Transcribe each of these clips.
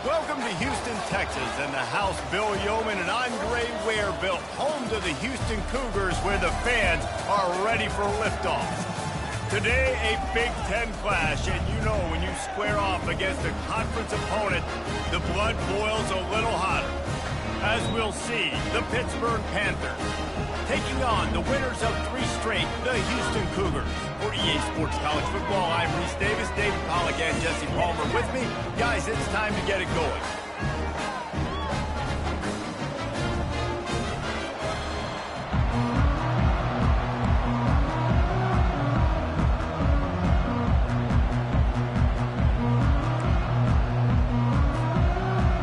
Welcome to Houston, Texas, and the house Bill Yeoman and Andre Ware built, home to the Houston Cougars, where the fans are ready for liftoff. Today, a Big Ten clash, and you know when you square off against a conference opponent, the blood boils a little hotter. As we'll see, the Pittsburgh Panthers taking on the winners of 3 straight, the Houston Cougars. For EA Sports College Football, I'm Reese Davis, David Pollack, and Jesse Palmer with me. Guys, it's time to get it going.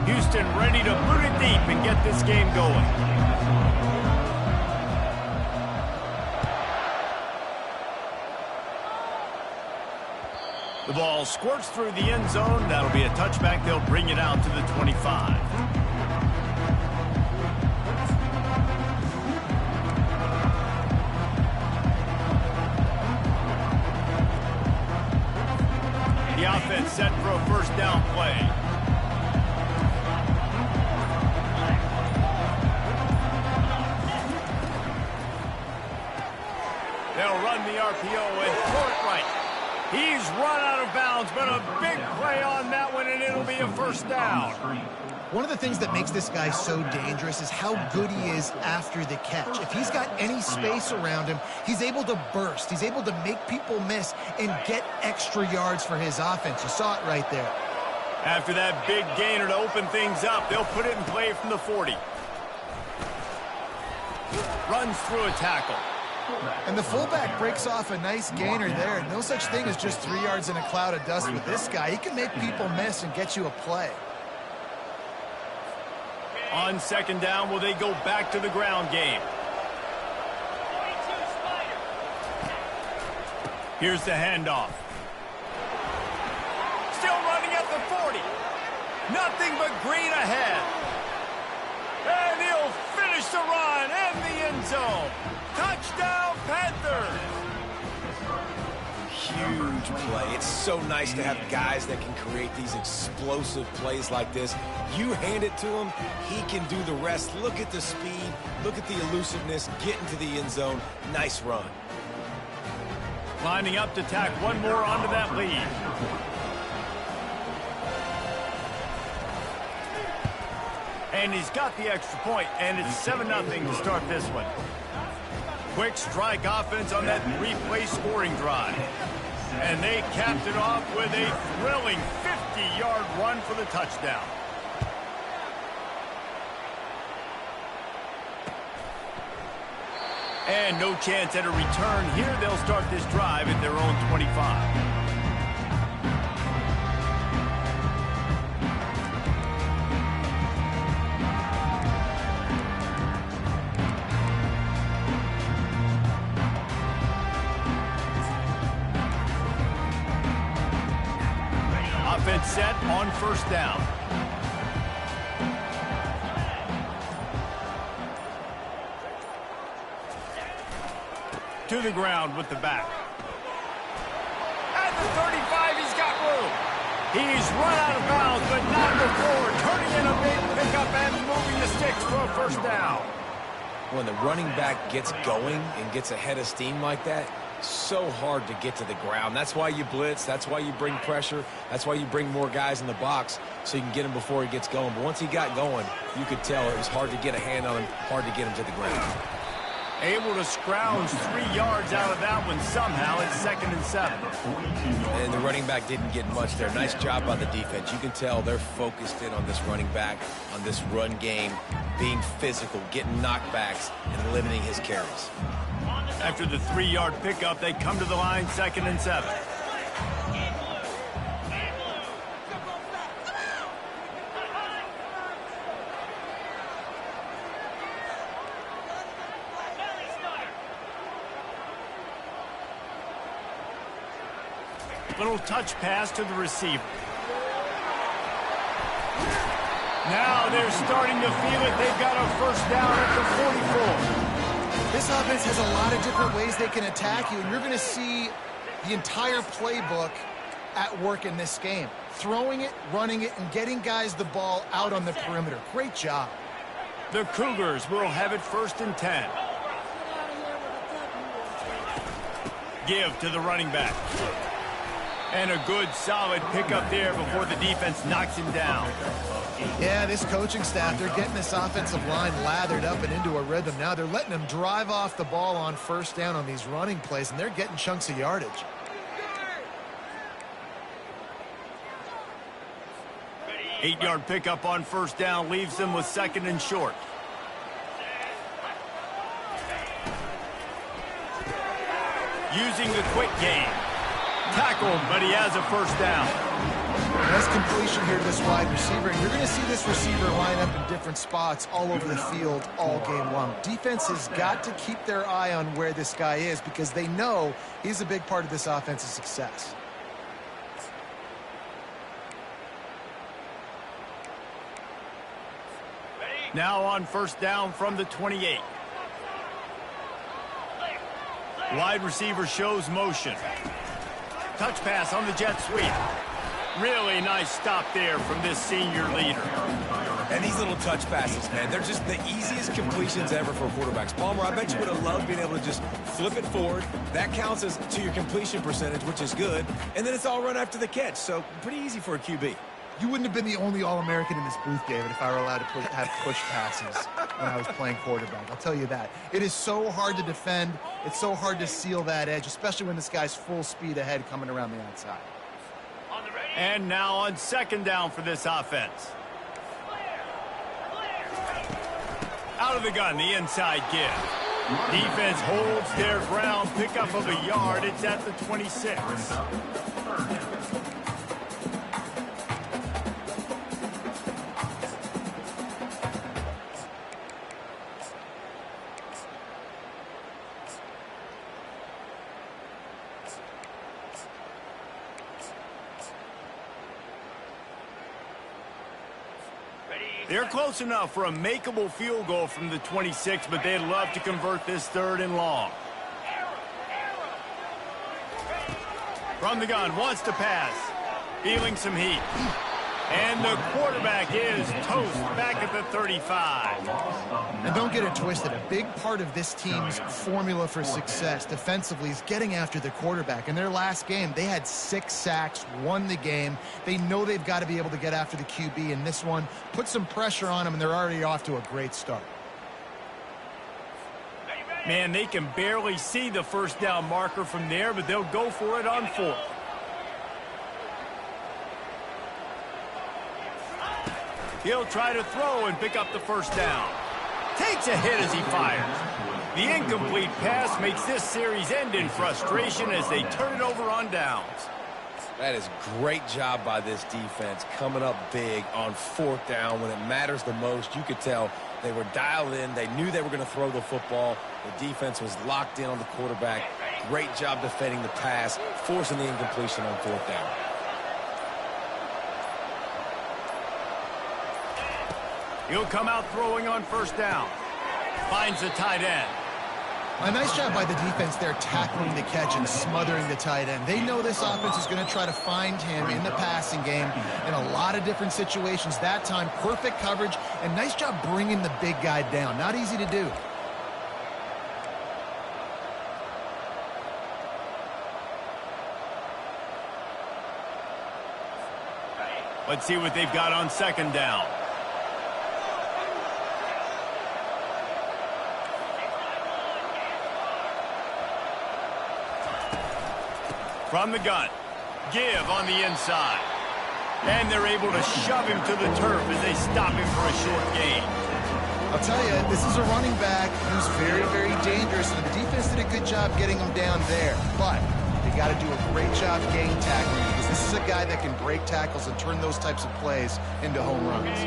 Houston ready to boot it deep and get this game going. The ball squirts through the end zone. That'll be a touchback. They'll bring it out to the 25. The offense set for a first down play. They'll run the RPO and throw it right. He's run out of bounds, but a big play on that one, and it'll be a first down. One of the things that makes this guy so dangerous is how good he is after the catch. If he's got any space around him, he's able to burst. He's able to make people miss and get extra yards for his offense. You saw it right there. After that big gainer to open things up, they'll put it in play from the 40. Runs through a tackle. And the fullback breaks off a nice gainer there. No such thing as just 3 yards in a cloud of dust with this guy. He can make people miss and get you a play. On second down, will they go back to the ground game? Here's the handoff. Still running at the 40. Nothing but green ahead. And he'll finish the run in the end zone. Touchdown, Panthers! Huge play. It's so nice to have guys that can create these explosive plays like this. You hand it to him, he can do the rest. Look at the speed, look at the elusiveness, get into the end zone. Nice run. Lining up to tack one more onto that lead. And he's got the extra point, and it's 7-0 to start this one. Quick strike offense on that 3-play scoring drive. And they capped it off with a thrilling 50-yard run for the touchdown. And no chance at a return here. They'll start this drive at their own 25. Offense set on first down. To the ground with the back. At the 35, he's got room. He's run out of bounds, but not before. Turning in a big pickup and moving the sticks for a first down. When the running back gets going and gets ahead of steam like that, so hard to get to the ground. That's why you blitz. That's why you bring pressure. That's why you bring more guys in the box so you can get him before he gets going. But once he got going, you could tell it was hard to get a hand on him, hard to get him to the ground. Able to scrounge 3 yards out of that one somehow. It's 2nd and 7. And the running back didn't get much there. Nice job by the defense. You can tell they're focused in on this running back, on this run game, being physical, getting knockbacks, and limiting his carries. After the 3-yard pickup, they come to the line, 2nd and 7. Little touch pass to the receiver. Now they're starting to feel it. They've got a first down at the 44. This offense has a lot of different ways they can attack you, and you're going to see the entire playbook at work in this game. Throwing it, running it, and getting guys the ball out on the perimeter. Great job. The Cougars will have it 1st and 10. Give to the running back. And a good, solid pickup there before the defense knocks him down. Yeah, this coaching staff, they're getting this offensive line lathered up and into a rhythm. Now they're letting them drive off the ball on 1st down on these running plays, and they're getting chunks of yardage. Eight-yard pickup on 1st down leaves them with 2nd and short. Using the quick game. Tackled, but he has a 1st down. Nice completion here to this wide receiver. And you're going to see this receiver line up in different spots all over the field all game long. Defense has got to keep their eye on where this guy is because they know he's a big part of this offense's success. Now on 1st down from the 28. Wide receiver shows motion. Touch pass on the jet sweep. Really nice stop there from this senior leader. And these little touch passes, man, they're just the easiest completions ever for quarterbacks. Palmer, I bet you would have loved being able to just flip it forward. That counts as to your completion percentage, which is good. And then it's all run after the catch, so pretty easy for a QB. You wouldn't have been the only All-American in this booth, David, if I were allowed to have push passes when I was playing quarterback. I'll tell you that. It is so hard to defend. It's so hard to seal that edge, especially when this guy's full speed ahead coming around the outside. And now on 2nd down for this offense. Out of the gun, the inside give. Defense holds their ground, pickup of a yard. It's at the 26. They're close enough for a makeable field goal from the 26, but they'd love to convert this 3rd and long. From the gun, wants to pass. Feeling some heat. And the quarterback is toast back at the 35. And don't get it twisted. A big part of this team's formula for success defensively is getting after the quarterback. In their last game, they had 6 sacks, won the game. They know they've got to be able to get after the QB in this one. Put some pressure on them, and they're already off to a great start. Man, they can barely see the 1st down marker from there, but they'll go for it on 4th. He'll try to throw and pick up the 1st down. Takes a hit as he fires. The incomplete pass makes this series end in frustration as they turn it over on downs. That is great job by this defense, coming up big on 4th down when it matters the most. You could tell they were dialed in. They knew they were going to throw the football. The defense was locked in on the quarterback. Great job defending the pass, forcing the incompletion on 4th down. He'll come out throwing on 1st down. Finds the tight end. A nice job by the defense there tackling the catch and smothering the tight end. They know this offense is going to try to find him in the passing game in a lot of different situations. That time, perfect coverage, and nice job bringing the big guy down. Not easy to do. Let's see what they've got on 2nd down. From the gun, give on the inside. And they're able to shove him to the turf as they stop him for a short gain. I'll tell you, this is a running back who's very, very dangerous, and the defense did a good job getting him down there. But they got to do a great job gang tackling because this is a guy that can break tackles and turn those types of plays into home runs.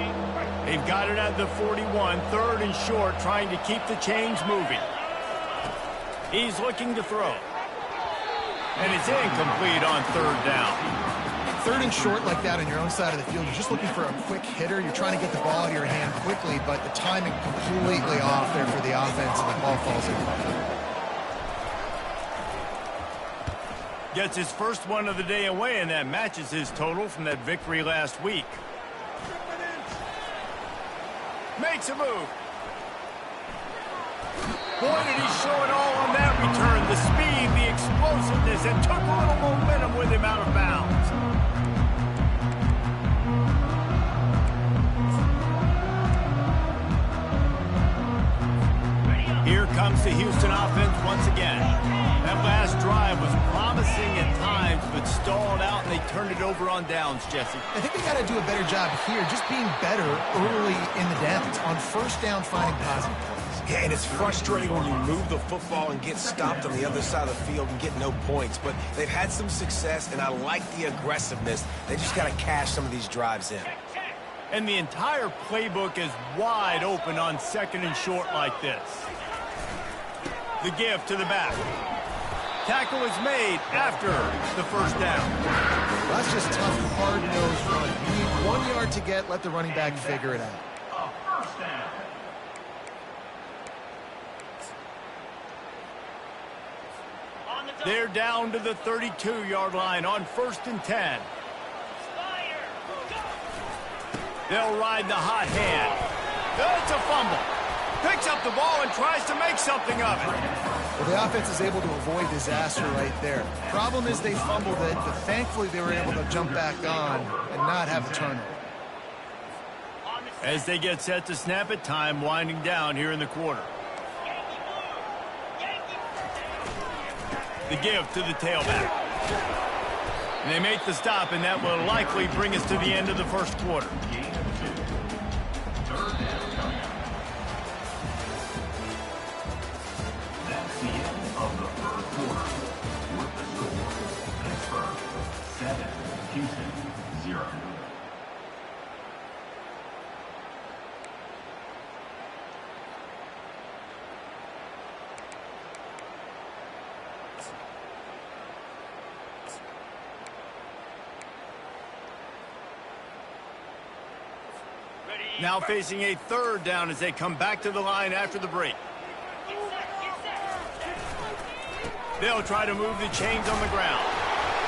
They've got it at the 41, 3rd and short, trying to keep the chains moving. He's looking to throw. And it's incomplete on 3rd down. 3rd and short like that on your own side of the field, you're just looking for a quick hitter. You're trying to get the ball out of your hand quickly, but the timing completely off there for the offense, and the ball falls in. Gets his first one of the day away, and that matches his total from that victory last week. Makes a move. Boy, did he show it all on that return. The speed, the explosiveness, and took a little momentum with him out of bounds. Here comes the Houston offense once again. That last drive was promising at times, but stalled out, and they turned it over on downs, Jesse. I think they got to do a better job here, just being better early in the downs, on first down, finding positive plays. Yeah, and it's frustrating when you move the football and get stopped on the other side of the field and get no points. But they've had some success, and I like the aggressiveness. They just got to cash some of these drives in. And the entire playbook is wide open on second and short like this. The give to the back. Tackle is made after the first down. Well, that's just tough, hard-nosed run. You need 1 yard to get, let the running back figure it out. They're down to the 32-yard line on 1st and 10. They'll ride the hot hand. That's a fumble. Picks up the ball and tries to make something of it. Well, the offense is able to avoid disaster right there. Problem is they fumbled it, but thankfully they were able to jump back on and not have a turnover. As they get set to snap it, time winding down here in the quarter. The give to the tailback. And they make the stop, and that will likely bring us to the end of the first quarter. That's the end of the first quarter. With the score, Pittsburgh 7, Houston 0. Now facing a third down as they come back to the line after the break. They'll try to move the chains on the ground.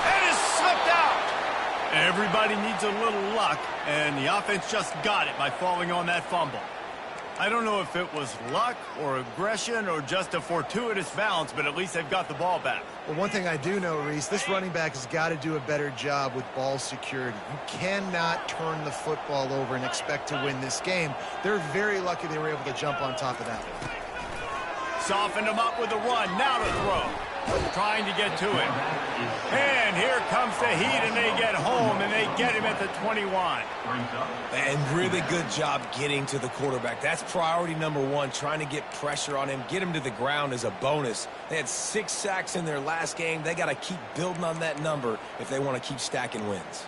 And it's slipped out. Everybody needs a little luck, and the offense just got it by falling on that fumble. I don't know if it was luck or aggression or just a fortuitous bounce, but at least they've got the ball back. Well, one thing I do know, Reese, this running back has got to do a better job with ball security. You cannot turn the football over and expect to win this game. They're very lucky they were able to jump on top of that one. Softened him up with a run. Now to throw. Trying to get to him. And here comes the heat, and they get home, and they get him at the 21. And really good job getting to the quarterback. That's priority number one, trying to get pressure on him. Get him to the ground as a bonus. They had 6 sacks in their last game. They got to keep building on that number if they want to keep stacking wins.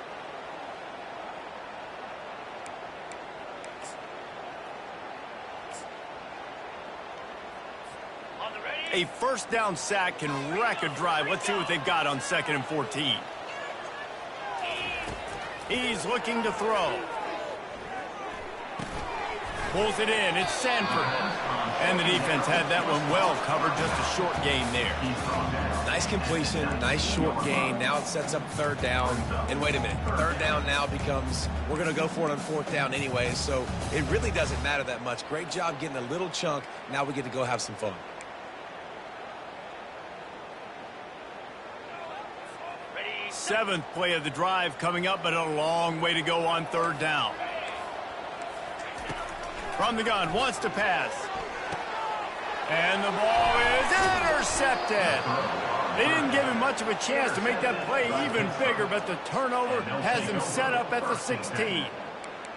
A first down sack can wreck a drive. Let's see what they've got on 2nd and 14. He's looking to throw. Pulls it in. It's Sanford. And the defense had that one well covered. Just a short gain there. Nice completion, nice short gain. Now it sets up 3rd down. And wait a minute, 3rd down now becomes, we're going to go for it on 4th down anyway. So it really doesn't matter that much. Great job getting a little chunk. Now we get to go have some fun. Seventh play of the drive coming up, but a long way to go on 3rd down. From the gun, wants to pass. And the ball is intercepted. They didn't give him much of a chance to make that play even bigger, but the turnover has him set up at the 16.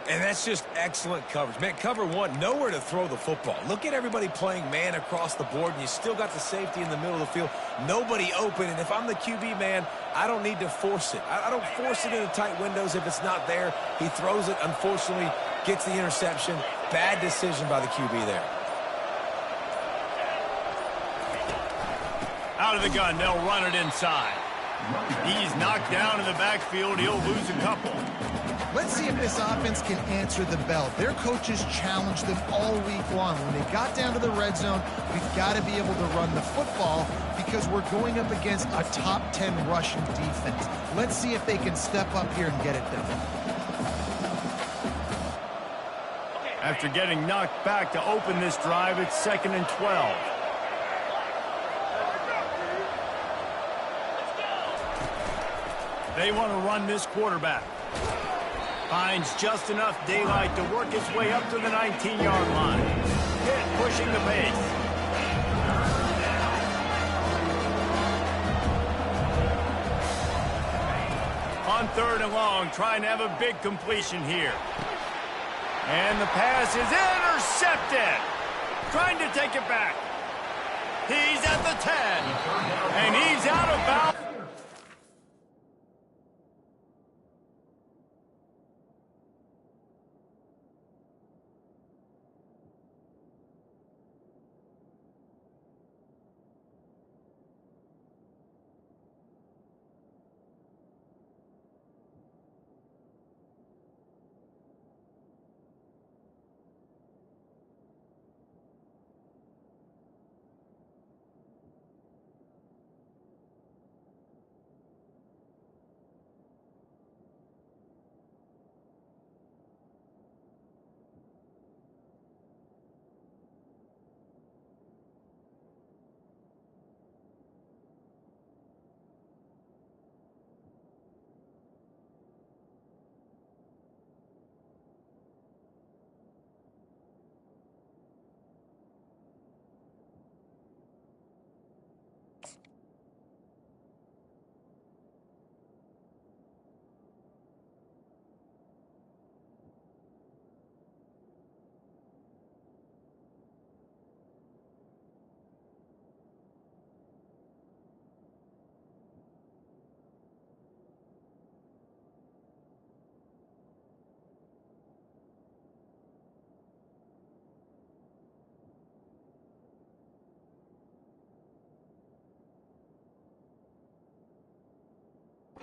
And that's just excellent coverage. Man, cover one, nowhere to throw the football. Look at everybody playing man across the board, and you still got the safety in the middle of the field. Nobody open, and if I'm the QB, man, I don't need to force it. I don't force it into tight windows if it's not there. He throws it, unfortunately, gets the interception. Bad decision by the QB there. Out of the gun, they'll run it inside. He's knocked down in the backfield. He'll lose a couple. Let's see if this offense can answer the bell. Their coaches challenged them all week long. When they got down to the red zone, we've got to be able to run the football because we're going up against a top 10 rushing defense. Let's see if they can step up here and get it done. After getting knocked back to open this drive, it's 2nd and 12. They want to run this quarterback. Finds just enough daylight to work his way up to the 19-yard line. Pitt pushing the pace. On 3rd and long, trying to have a big completion here. And the pass is intercepted. Trying to take it back. He's at the 10. And he's out of bounds.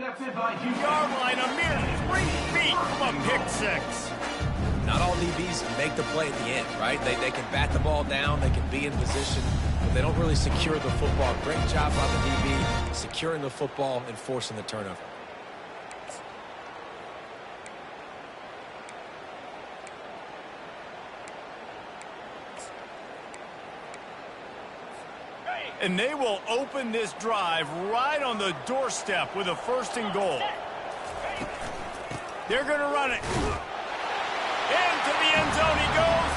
Yard line, a mere 3 feet from a pick six. Not all DBs make the play at the end, right? They can bat the ball down, they can be in position, but they don't really secure the football. Great job by the DB securing the football and forcing the turnover. And they will open this drive right on the doorstep with a 1st and goal. They're going to run it. Into the end zone he goes.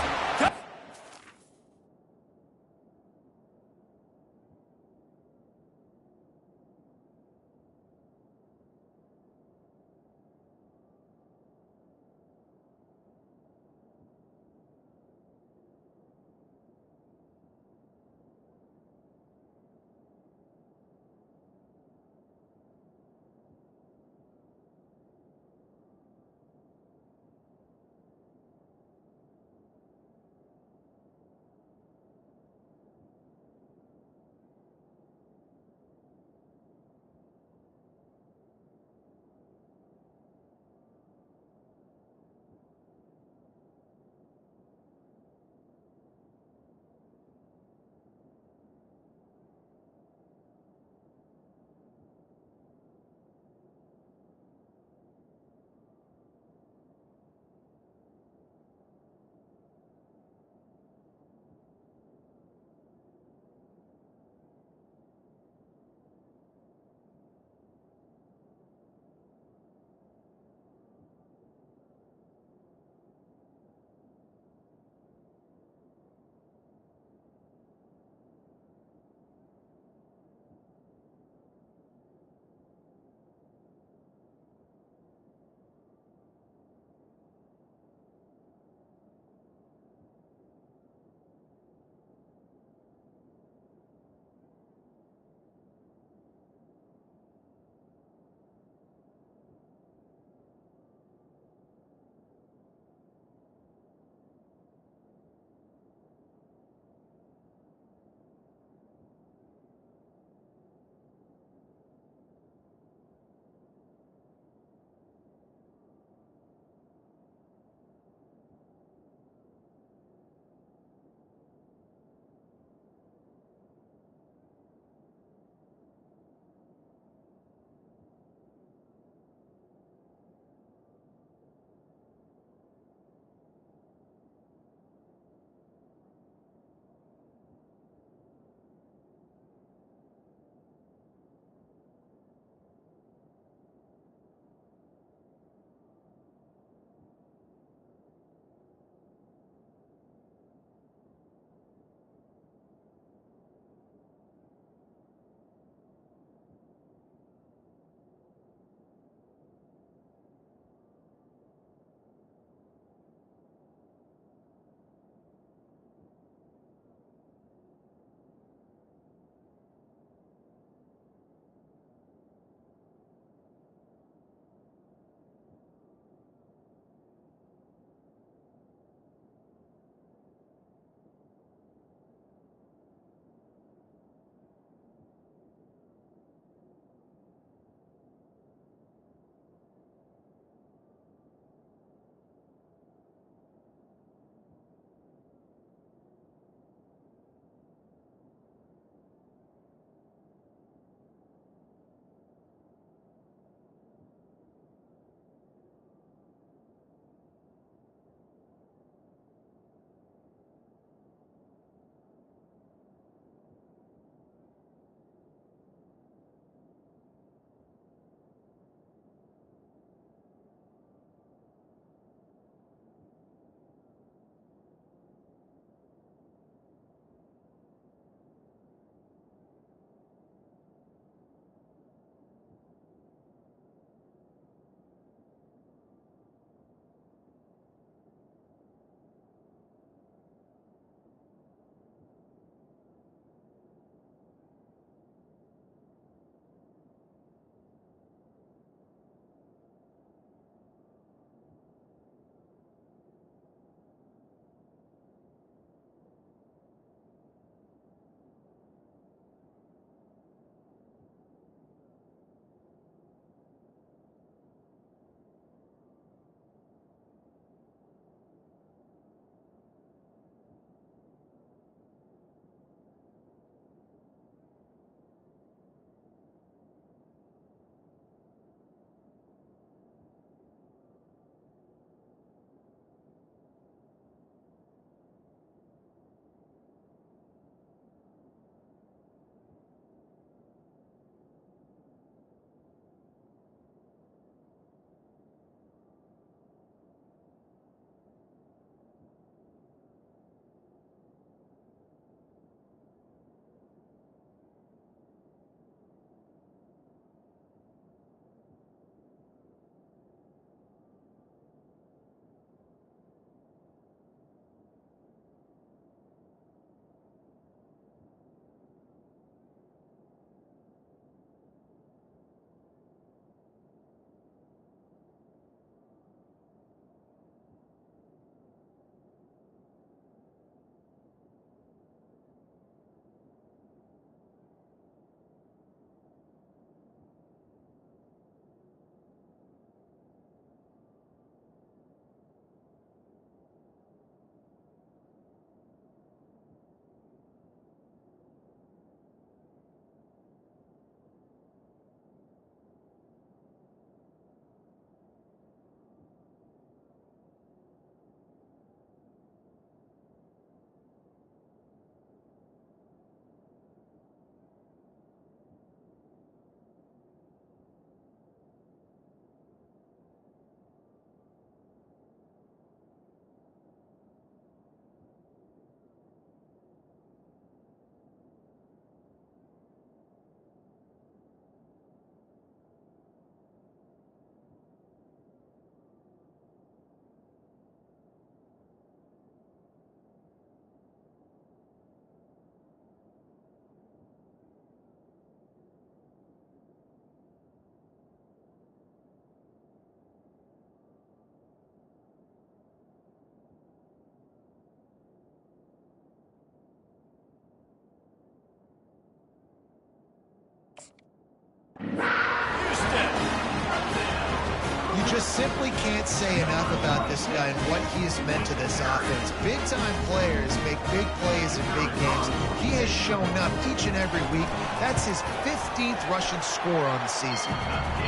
just simply can't say enough about this guy and what he has meant to this offense. Big-time players make big plays in big games. He has shown up each and every week. That's his 15th rushing score on the season.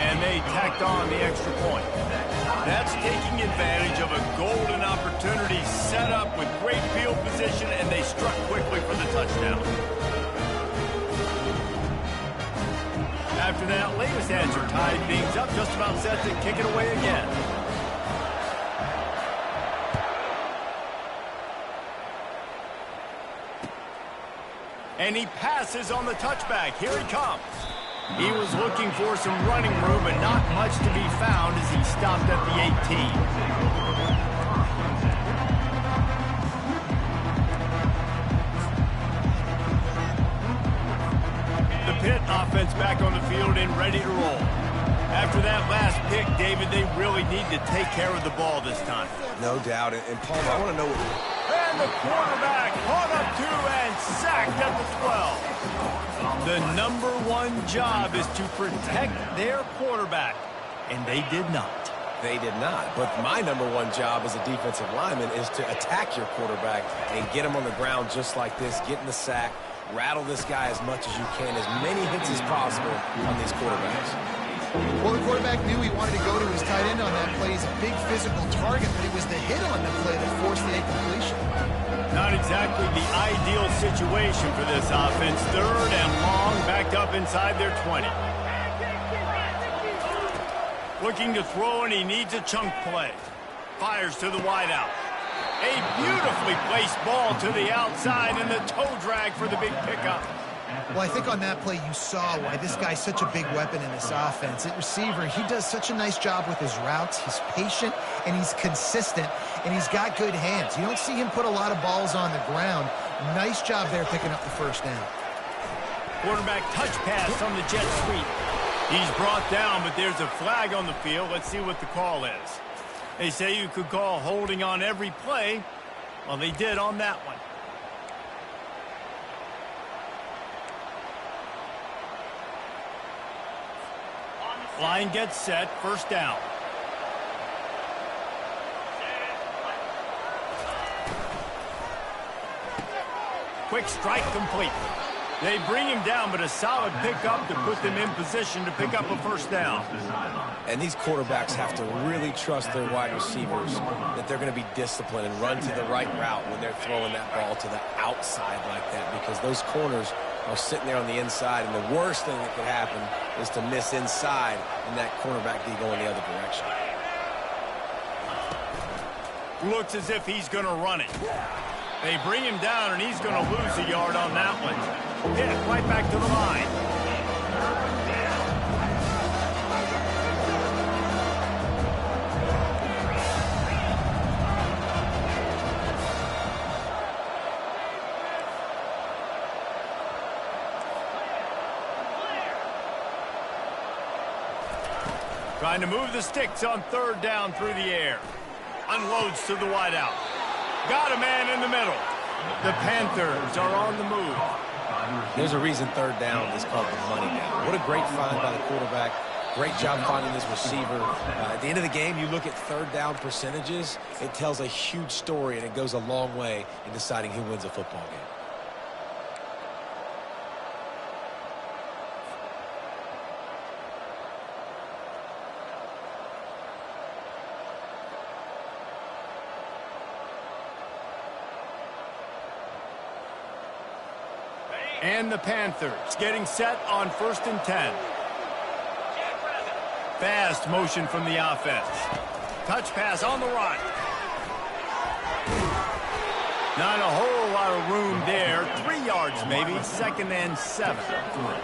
And they tacked on the extra point. That's taking advantage of a golden opportunity set up with great field position, and they struck quickly for the touchdown. After that latest answer tied things up, just about set to kick it away again. And he passes on the touchback. Here he comes. He was looking for some running room, but not much to be found as he stopped at the 18. Pitt offense back on the field and ready to roll. After that last pick, David, they really need to take care of the ball this time. No doubt. And Palmer, I want to know what... And the quarterback caught up to and sacked at the 12. The #1 job is to protect their quarterback, and they did not. They did not. But my #1 job as a defensive lineman is to attack your quarterback and get him on the ground just like this, get in the sack, rattle this guy as much as you can, as many hits as possible on these quarterbacks. Well, the quarterback knew he wanted to go to his tight end on that play. He's a big physical target, but it was the hit on the play that forced the incompletion. Not exactly the ideal situation for this offense. 3rd and long, backed up inside their 20. Looking to throw, and he needs a chunk play. Fires to the wideout. A beautifully placed ball to the outside, and the toe drag for the big pickup. Well, I think on that play you saw why this guy's such a big weapon in this offense. At receiver, he does such a nice job with his routes. He's patient, and he's consistent, and he's got good hands. You don't see him put a lot of balls on the ground. Nice job there picking up the first down. Quarterback touch pass on the jet sweep. He's brought down, but there's a flag on the field. Let's see what the call is. They say you could call holding on every play. Well, they did on that one. Line gets set, first down. Quick strike complete. They bring him down, but a solid pickup to put them in position to pick up a first down. And these quarterbacks have to really trust their wide receivers that they're going to be disciplined and run to the right route when they're throwing that ball to the outside like that, because those corners are sitting there on the inside, and the worst thing that could happen is to miss inside and that cornerback be going the other direction. Looks as if he's going to run it. They bring him down, and he's going to lose a yard on that one. Hit right back to the line. Trying to move the sticks on 3rd down through the air. Unloads to the wideout. Got a man in the middle. The Panthers are on the move. There's a reason 3rd down is called the money down. What a great find by the quarterback. Great job finding this receiver. At the end of the game, you look at 3rd down percentages. It tells a huge story, and it goes a long way in deciding who wins a football game. And the Panthers getting set on 1st and 10. Fast motion from the offense. Touch pass on the right. Not a whole lot of room there. 3 yards maybe. 2nd and 7.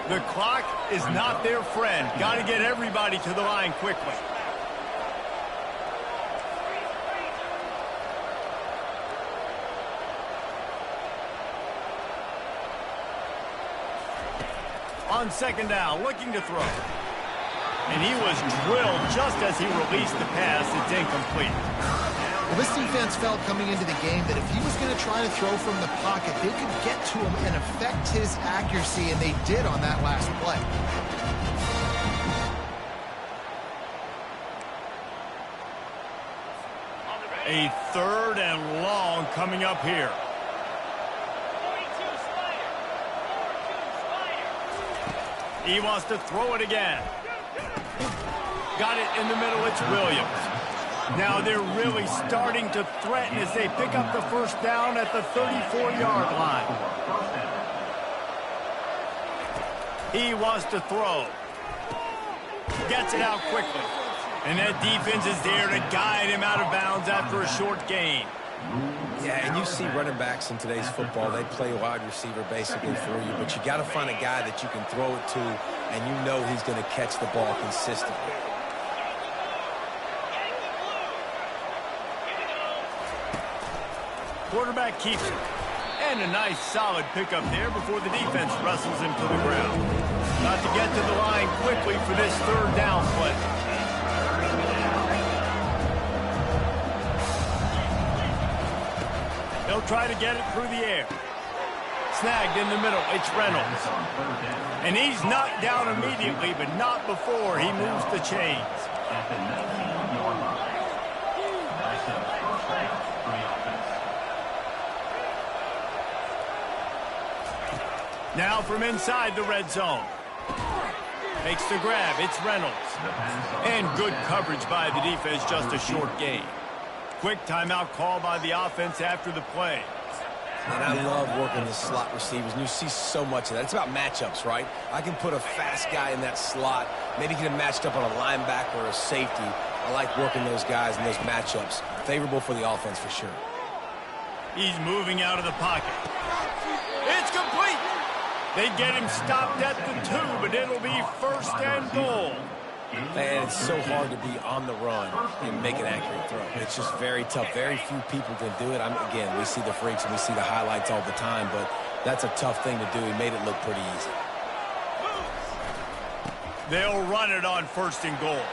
The clock is not their friend. Got to get everybody to the line quickly. On 2nd down, looking to throw. And he was drilled just as he released the pass. It's incomplete. Well, this defense felt coming into the game that if he was going to try to throw from the pocket, they could get to him and affect his accuracy, and they did on that last play. A 3rd and long coming up here. He wants to throw it again. Got it in the middle. It's Williams. Now they're really starting to threaten as they pick up the first down at the 34-yard line. He wants to throw. Gets it out quickly. And that defense is there to guide him out of bounds after a short gain. Yeah, and you see running backs in today's football, they play wide receiver basically for you, but you got to find a guy that you can throw it to, and you know he's going to catch the ball consistently. Quarterback keeps it. And a nice solid pickup there before the defense wrestles him to the ground. About to get to the line quickly for this 3rd down play. He'll try to get it through the air. Snagged in the middle. It's Reynolds. And he's knocked down immediately, but not before he moves the chains. Now from inside the red zone. Makes the grab. It's Reynolds. And good coverage by the defense, just a short gain. Quick timeout call by the offense after the play. And I love working the slot receivers, and you see so much of that. It's about matchups, right? I can put a fast guy in that slot, maybe get him matched up on a linebacker or a safety. I like working those guys in those matchups. Favorable for the offense for sure. He's moving out of the pocket. It's complete. They get him stopped at the 2, but it'll be 1st and goal. And it's so hard to be on the run and make an accurate throw. It's just very tough. Very few people can do it. Again, we see the freaks and we see the highlights all the time, but that's a tough thing to do. He made it look pretty easy. They'll run it on 1st and goal.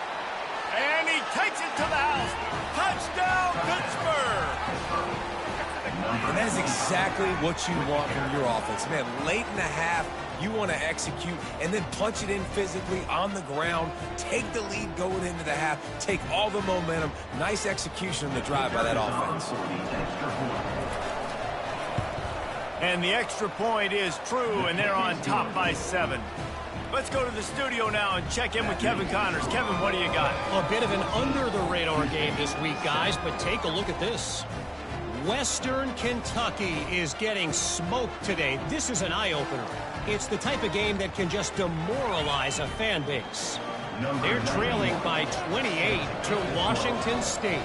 And he takes it to the house. Touchdown, Pittsburgh! And that is exactly what you want from your offense. Man, late in the half, you want to execute and then punch it in physically on the ground, take the lead going into the half, take all the momentum. Nice execution on the drive by that offense. And the extra point is true, and they're on top by 7. Let's go to the studio now and check in with Kevin Connors. Kevin, what do you got? A bit of an under-the-radar game this week, guys, but take a look at this. Western Kentucky is getting smoked today. This is an eye-opener. It's the type of game that can just demoralize a fan base. They're trailing by 28 to Washington State.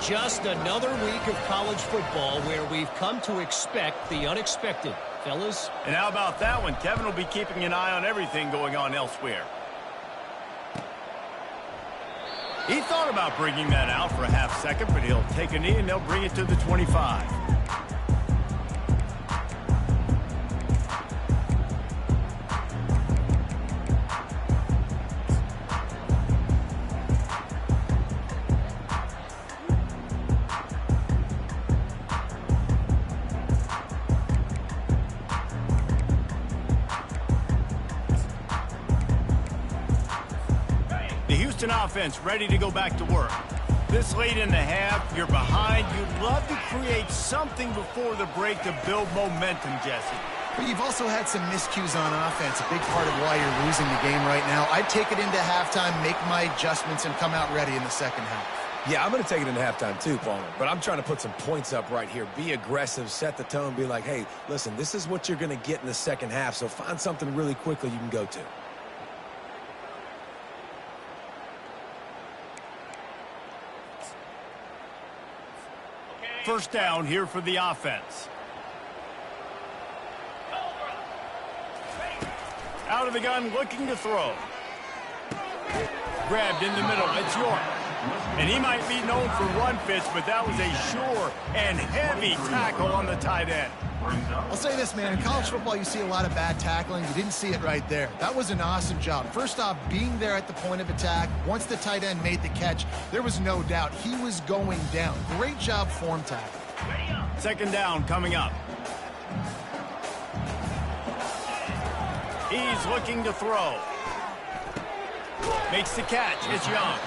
Just another week of college football where we've come to expect the unexpected, fellas. And how about that one? Kevin will be keeping an eye on everything going on elsewhere. He thought about bringing that out for a half second, but he'll take a knee and they'll bring it to the 25. Offense ready to go back to work. This late in the half, you're behind. You'd love to create something before the break to build momentum, Jesse. But you've also had some miscues on offense, a big part of why you're losing the game right now. I'd take it into halftime, make my adjustments, and come out ready in the second half. Yeah, I'm going to take it into halftime too, Palmer. But I'm trying to put some points up right here. Be aggressive, set the tone, be like, hey, listen, this is what you're going to get in the second half, so find something really quickly you can go to. First down here for the offense. Out of the gun, looking to throw. Grabbed in the middle. It's York. And he might be known for run fits, but that was a sure and heavy tackle on the tight end. I'll say this, man. In college football, you see a lot of bad tackling. You didn't see it right there. That was an awesome job. First off, being there at the point of attack. Once the tight end made the catch, there was no doubt he was going down. Great job form tackle. Second down coming up. He's looking to throw. Makes the catch. It's Young.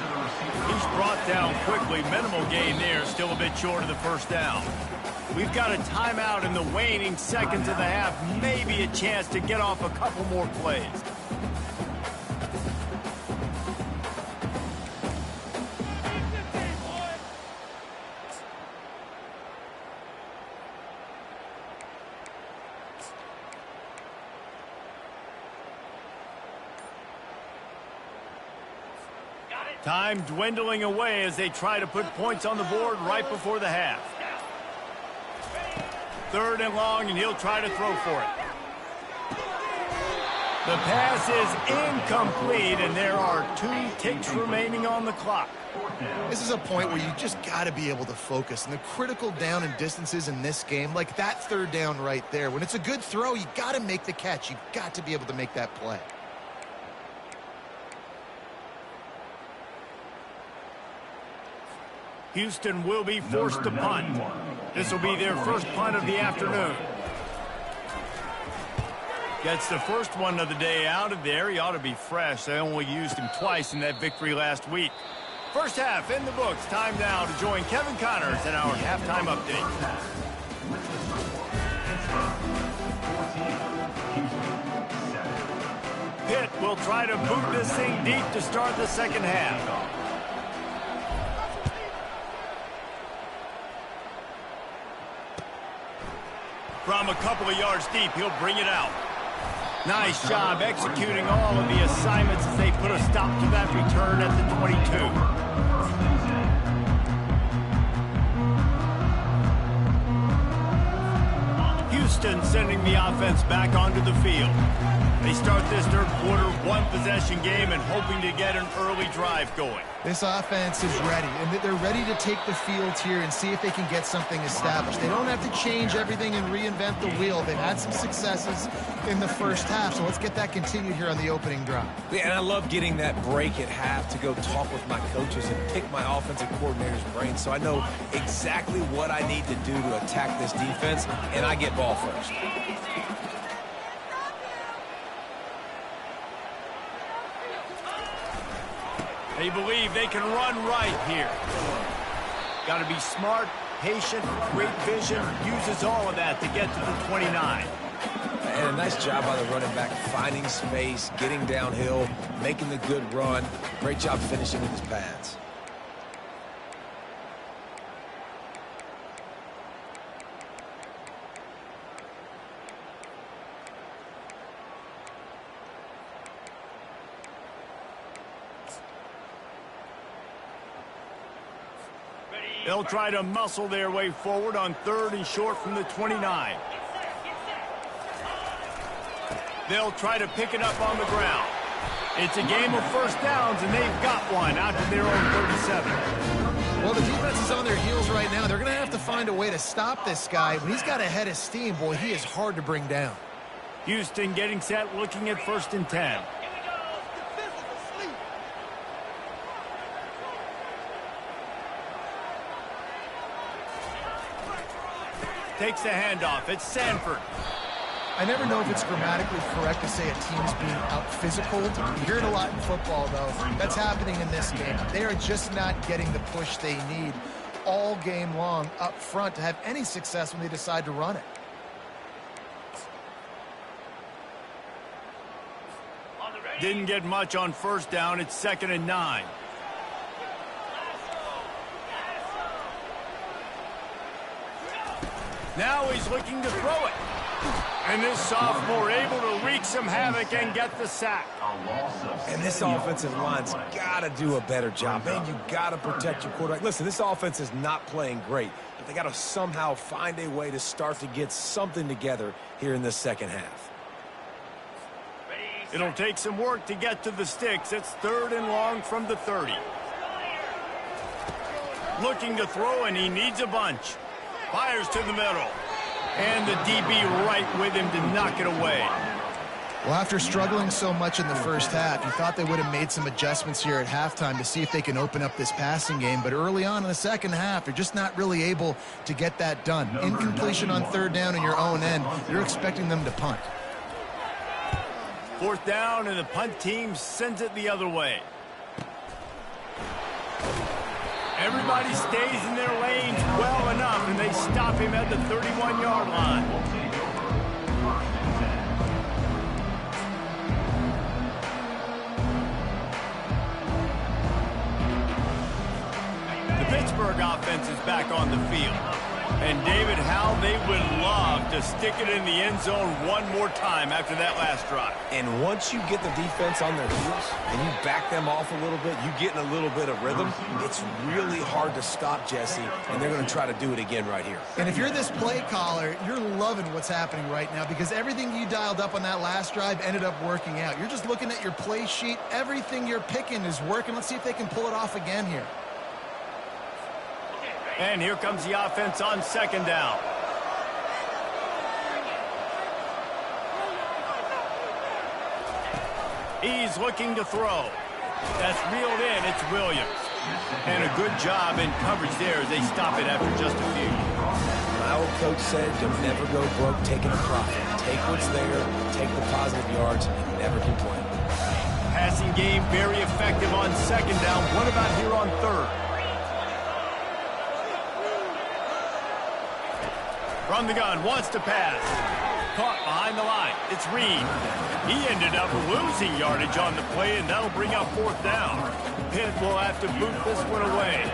He's brought down quickly. Minimal gain there. Still a bit short of the first down. We've got a timeout in the waning seconds of the half. Maybe a chance to get off a couple more plays. Time dwindling away as they try to put points on the board right before the half. 3rd and long, and he'll try to throw for it. The pass is incomplete, and there are 2 ticks remaining on the clock. This is a point where you just got to be able to focus. And the critical down and distances in this game, like that 3rd down right there, when it's a good throw, you got to make the catch. You've got to be able to make that play. Houston will be forced to punt. This will be their first punt of the afternoon. Gets the first one of the day out of there. He ought to be fresh. They only used him twice in that victory last week. First half in the books. Time now to join Kevin Connors in our halftime update. Pitt will try to boot this thing deep to start the second half. From a couple of yards deep, he'll bring it out. Nice job executing all of the assignments as they put a stop to that return at the 22. Houston sending the offense back onto the field. They start this 3rd quarter, 1-possession game and hoping to get an early drive going. This offense is ready, and they're ready to take the field here and see if they can get something established. They don't have to change everything and reinvent the wheel. They've had some successes in the first half, so let's get that continued here on the opening drive. Yeah, and I love getting that break at half to go talk with my coaches and pick my offensive coordinator's brain so I know exactly what I need to do to attack this defense, and I get ball first. They believe they can run right here. Got to be smart, patient, great vision. Uses all of that to get to the 29. And a nice job by the running back, finding space, getting downhill, making the good run. Great job finishing with his pads. They'll try to muscle their way forward on 3rd and short from the 29. They'll try to pick it up on the ground. It's a game of first downs, and they've got one out to their own 37. Well, the defense is on their heels right now. They're going to have to find a way to stop this guy. When he's got a head of steam, boy, he is hard to bring down. Houston getting set, looking at 1st and 10. Takes the handoff. It's Sanford. I never know if it's grammatically correct to say a team's being out-physical. You hear it a lot in football, though. That's happening in this game. They are just not getting the push they need all game long up front to have any success when they decide to run it. Didn't get much on 1st down. It's 2nd and 9. Now he's looking to throw it. And this sophomore able to wreak some havoc and get the sack. And this offensive line's got to do a better job. Man, you got to protect your quarterback. Listen, this offense is not playing great, but they got to somehow find a way to start to get something together here in the second half. It'll take some work to get to the sticks. It's 3rd and long from the 30. Looking to throw, and he needs a bunch. Fires to the middle. And the DB right with him to knock it away. Well, after struggling so much in the first half, you thought they would have made some adjustments here at halftime to see if they can open up this passing game. But early on in the second half, they're just not really able to get that done. Incompletion on 3rd down in your own end, you're expecting them to punt. 4th down, and the punt team sends it the other way. Everybody stays in their lanes well enough, and they stop him at the 31-yard line. The Pittsburgh offense is back on the field. And David, how they would love to stick it in the end zone one more time after that last drive. And once you get the defense on their heels and you back them off a little bit, you get in a little bit of rhythm, it's really hard to stop, Jesse, and they're going to try to do it again right here. And if you're this play caller, you're loving what's happening right now because everything you dialed up on that last drive ended up working out. You're just looking at your play sheet. Everything you're picking is working. Let's see if they can pull it off again here. And here comes the offense on 2nd down. He's looking to throw. That's reeled in. It's Williams. And a good job in coverage there as they stop it after just a few. My old coach said you'll never go broke taking a profit. Take what's there, take the positive yards, and never complain. Passing game very effective on 2nd down. What about here on 3rd? From the gun, wants to pass. Caught behind the line. It's Reed. He ended up losing yardage on the play, and that'll bring up 4th down. Pitt will have to boot this one away.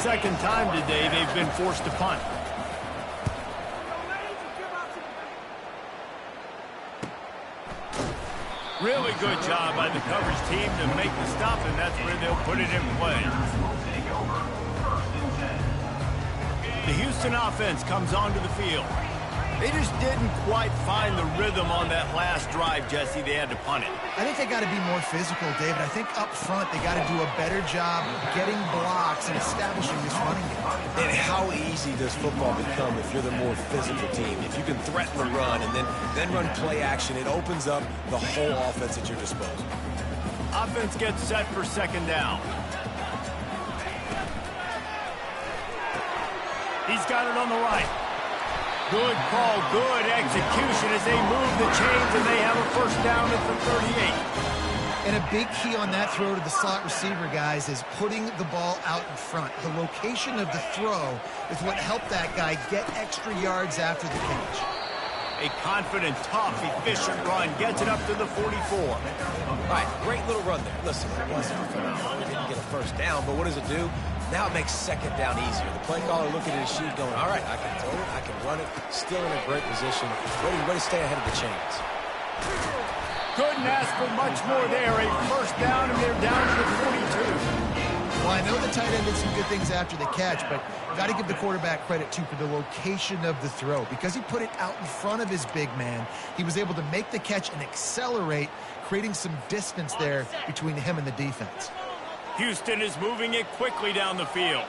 2nd time today they've been forced to punt. Really good job by the coverage team to make the stop, and that's where they'll put it in play. The Houston offense comes onto the field. They just didn't quite find the rhythm on that last drive, Jesse. They had to punt it. I think they got to be more physical, David. I think up front they got to do a better job getting blocks and establishing this running game. And how easy does football become if you're the more physical team? If you can threaten the run and then run play action, it opens up the whole offense at your disposal. Offense gets set for 2nd down. He's got it on the right. Good call, good execution as they move the chains, and they have a 1st down at the 38. And a big key on that throw to the slot receiver, guys, is putting the ball out in front. The location of the throw is what helped that guy get extra yards after the catch. A confident, tough, efficient run gets it up to the 44. All right, great little run there. Listen, it wasn't phenomenal. He didn't get a 1st down, but what does it do? Now it makes 2nd down easier. The play caller looking at his sheet going, all right, I can throw it, I can run it, still in a great position, ready to stay ahead of the chains. Couldn't ask for much more there. A 1st down, and they're down to the 42. Well, I know the tight end did some good things after the catch, but got to give the quarterback credit, too, for the location of the throw. Because he put it out in front of his big man, he was able to make the catch and accelerate, creating some distance there between him and the defense. Houston is moving it quickly down the field.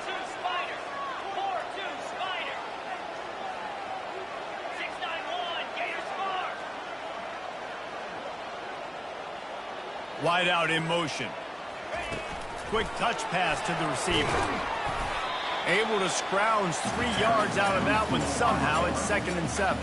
Wide out in motion. Quick touch pass to the receiver. Able to scrounge 3 yards out of that one somehow. It's 2nd and 7.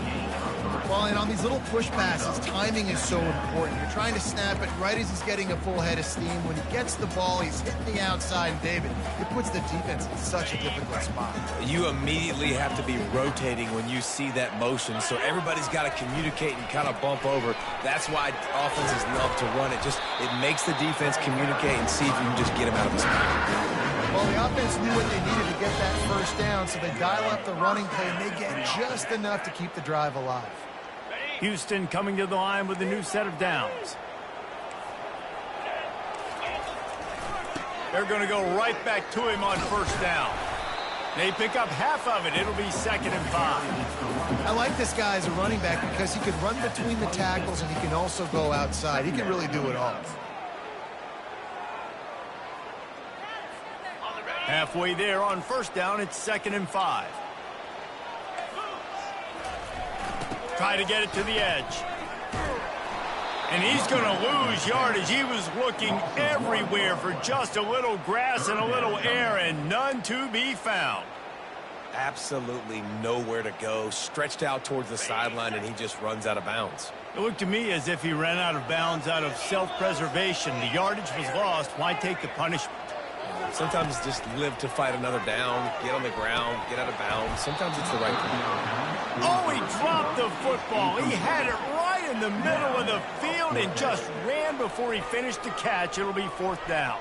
Well, and on these little push passes, timing is so important. You're trying to snap it right as he's getting a full head of steam. When he gets the ball, he's hitting the outside. David, it puts the defense in such a difficult spot. You immediately have to be rotating when you see that motion, so everybody's got to communicate and kind of bump over. That's why offenses love to run it. It makes the defense communicate and see if you can just get him out of his spot. Well, the offense knew what they needed to get that 1st down, so they dial up the running play, and they get just enough to keep the drive alive. Houston coming to the line with a new set of downs. They're going to go right back to him on 1st down. They pick up half of it. It'll be 2nd and 5. I like this guy as a running back because he can run between the tackles and he can also go outside. He can really do it all. Halfway there on 1st down, it's 2nd and 5. Try to get it to the edge. And he's going to lose yardage. He was looking everywhere for just a little grass and a little air, and none to be found. absolutely nowhere to go, stretched out towards the sideline, and he just runs out of bounds. It looked to me as if he ran out of bounds out of self-preservation. The yardage was lost. Why take the punishment? Sometimes just live to fight another down, get on the ground, get out of bounds. Sometimes it's the right thing. Oh, he dropped the football. He had it right in the middle of the field and just ran before he finished the catch. It'll be 4th down.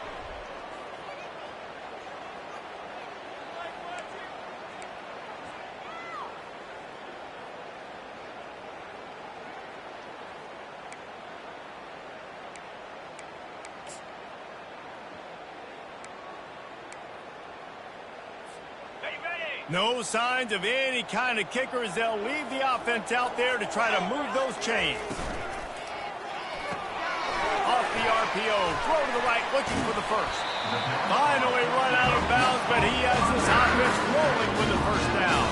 No signs of any kind of kickers. They'll leave the offense out there to try to move those chains. Off the RPO, throw to the right, looking for the first. Finally run out of bounds, but he has this offense rolling with the first down.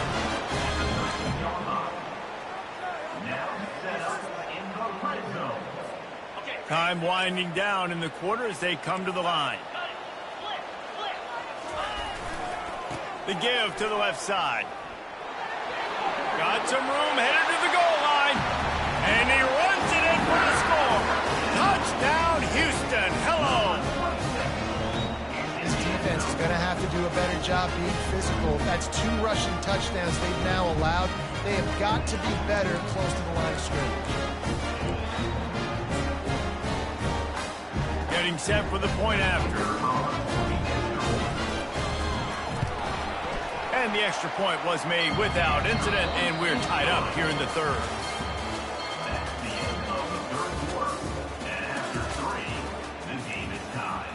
Time winding down in the quarter as they come to the line. The give to the left side. Got some room, headed to the goal line. And he runs it in for the score. Touchdown, Houston. Hello. This defense is going to have to do a better job being physical. That's 2 rushing touchdowns they've now allowed. They have got to be better close to the line of scrimmage. Getting set for the point after. And the extra point was made without incident, and we're tied up here in the 3rd. That's the end of the 3rd quarter. And after 3, the game is tied.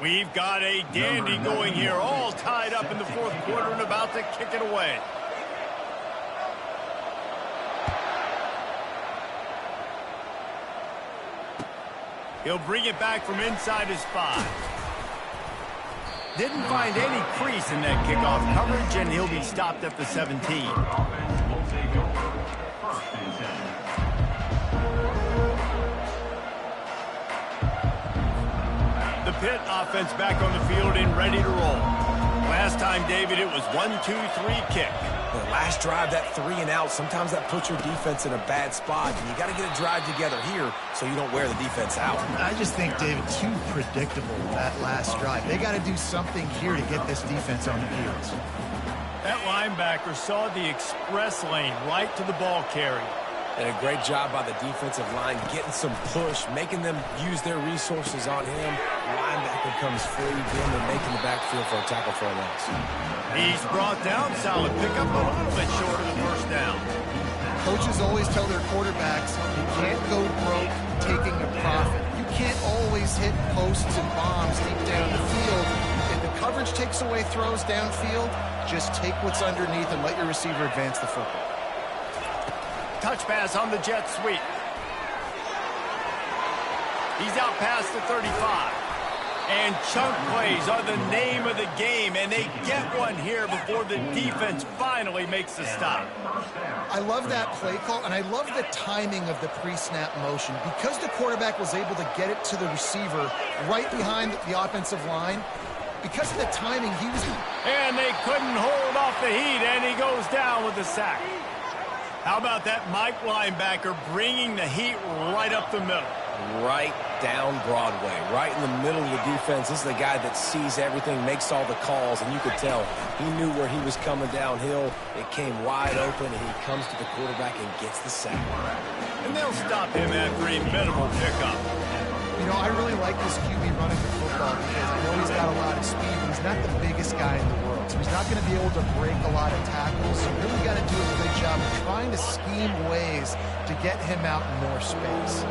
We've got a dandy going here, all tied up in the 4th quarter and about to kick it away. He'll bring it back from inside his 5. Didn't find any crease in that kickoff coverage, and he'll be stopped at the 17. The Pitt offense back on the field and ready to roll. Last time, David, it was 1-2-3 kick. The last drive, that 3 and out, sometimes that puts your defense in a bad spot, and you got to get a drive together here so you don't wear the defense out. I just think, David, too predictable, that last drive. They got to do something here to get this defense on the field. That linebacker saw the express lane right to the ball carrier. And a great job by the defensive line getting some push, making them use their resources on him. Linebacker comes free, then they're making the backfield for a tackle for a loss. He's brought down, solid pickup, a little bit short of the first down. Coaches always tell their quarterbacks, you can't go broke taking a profit. You can't always hit posts and bombs deep down the field. If the coverage takes away throws downfield, just take what's underneath and let your receiver advance the football. Touch pass on the jet sweep. He's out past the 35. And chunk plays are the name of the game, and they get one here before the defense finally makes the stop. I love that play call, and I love the timing of the pre-snap motion. Because the quarterback was able to get it to the receiver right behind the offensive line, because of the timing, he was... And they couldn't hold off the heat, and he goes down with the sack. How about that Mike linebacker bringing the heat right up the middle? Right down Broadway, right in the middle of the defense. This is the guy that sees everything, makes all the calls, and you could tell he knew where he was coming downhill. It came wide open, and he comes to the quarterback and gets the sack. And they'll stop him after a minimal pickup. You know, I really like this QB running the football because I know he's got a lot of speed, but he's not the biggest guy in the world. So he's not going to be able to break a lot of tackles. So you really got to do a good job of trying to scheme ways to get him out in more space.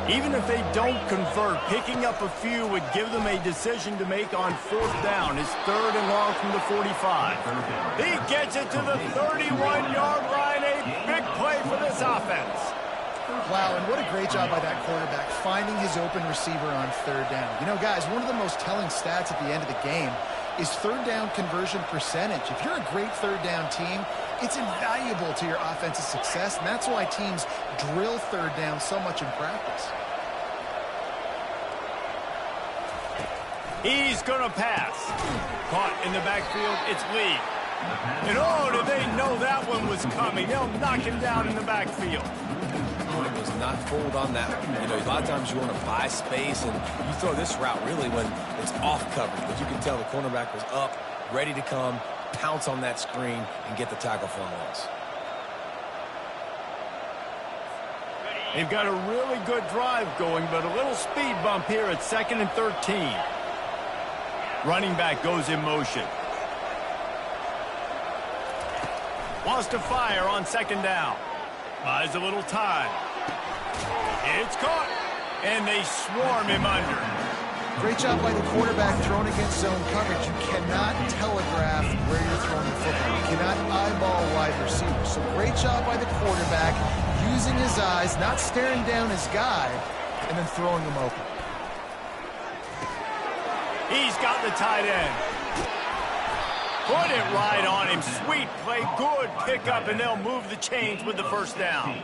Even if they don't convert, picking up a few would give them a decision to make on 4th down. It's 3rd and long from the 45. He gets it to the 31-yard line. A big play for this offense. Wow, and what a great job by that quarterback finding his open receiver on 3rd down. You know, guys, one of the most telling stats at the end of the game is 3rd down conversion percentage. If you're a great 3rd down team, it's invaluable to your offensive success, and that's why teams drill 3rd down so much in practice. He's going to pass. Caught in the backfield, it's Lee. And oh, did they know that one was coming? They'll knock him down in the backfield. He was not fooled on that one. You know, a lot of times you want to buy space, and you throw this route really when it's off coverage. But you can tell the cornerback was up, ready to come, pounce on that screen, and get the tackle for a loss. They've got a really good drive going, but a little speed bump here at 2nd and 13. Running back goes in motion. Wants to fire on 2nd down. Buys a little time. It's caught. And they swarm him under. Great job by the quarterback throwing against zone coverage. You cannot telegraph where you're throwing the football. You cannot eyeball wide receivers. So great job by the quarterback using his eyes, not staring down his guy, and then throwing him open. He's got the tight end. Put it right on him. Sweet play. Good pickup, and they'll move the chains with the 1st down.